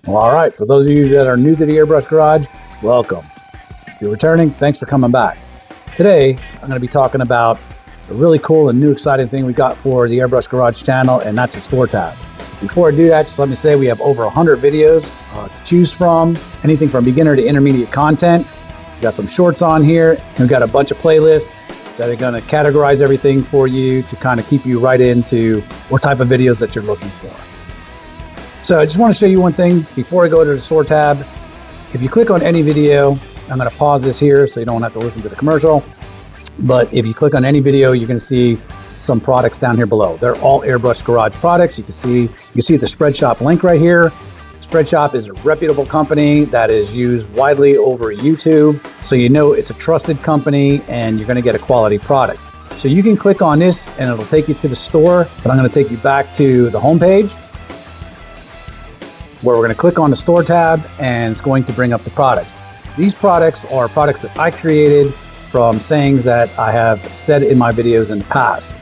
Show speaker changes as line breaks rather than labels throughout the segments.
Well, all right, for those of you that are new to the Airbrush Garage, welcome. If you're returning, thanks for coming back. Today, I'm going to be talking about a really cool and new exciting thing we got for the Airbrush Garage channel, and that's a store tab. Before I do that, just let me say we have over 100 videos to choose from, anything from beginner to intermediate content. We got some shorts on here, and we've got a bunch of playlists that are going to categorize everything for you to kind of keep you right into what type of videos that you're looking for. So I just want to show you one thing before I go to the store tab. If you click on any video, I'm going to pause this here so you don't have to listen to the commercial. But if you click on any video, you're going to see some products down here below. They're all Airbrush Garage products. You can see the Spreadshop link right here. Spreadshop is a reputable company that is used widely over YouTube. So you know it's a trusted company and you're going to get a quality product. So you can click on this and it'll take you to the store, but I'm going to take you back to the home page, where we're going to click on the store tab and it's going to bring up the products. These products are products that I created from sayings that I have said in my videos in the past.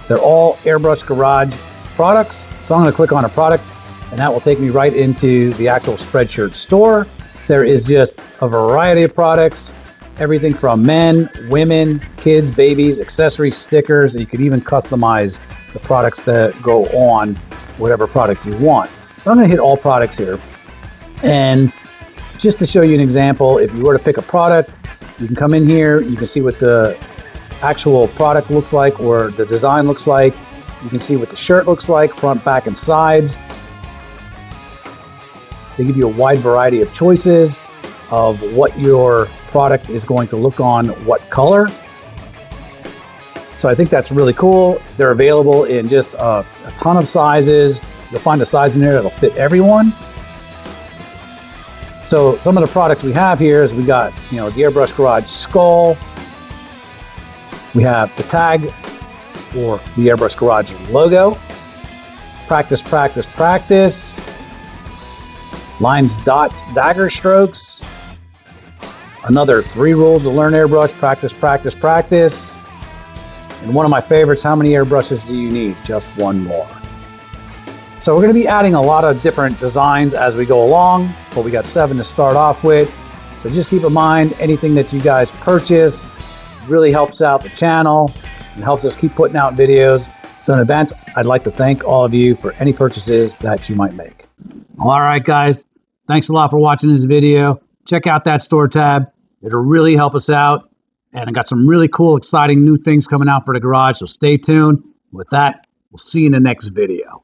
They're all Airbrush Garage products. So I'm going to click on a product and that will take me right into the actual Spreadshirt store. There is just a variety of products, everything from men, women, kids, babies, accessories, stickers, and you can even customize the products that go on whatever product you want. So I'm going to hit all products here. And just to show you an example, if you were to pick a product, you can come in here, you can see what the actual product looks like or the design looks like. You can see what the shirt looks like, front, back, and sides. They give you a wide variety of choices of what your product is going to look on what color. So I think that's really cool. They're available in just a ton of sizes. You'll find a size in there that'll fit everyone. So some of the products we have here is we got, the Airbrush Garage skull. We have the tag for the Airbrush Garage logo. Practice, practice, practice. Lines, dots, dagger strokes. Another 3 rules to learn airbrush. Practice, practice, practice. And one of my favorites, how many airbrushes do you need? Just one more. So we're going to be adding a lot of different designs as we go along, but we got 7 to start off with. So just keep in mind, anything that you guys purchase really helps out the channel and helps us keep putting out videos. So in advance, I'd like to thank all of you for any purchases that you might make. All right, guys, thanks a lot for watching this video. Check out that store tab. It'll really help us out. And I got some really cool, exciting new things coming out for the garage, so stay tuned. With that, we'll see you in the next video.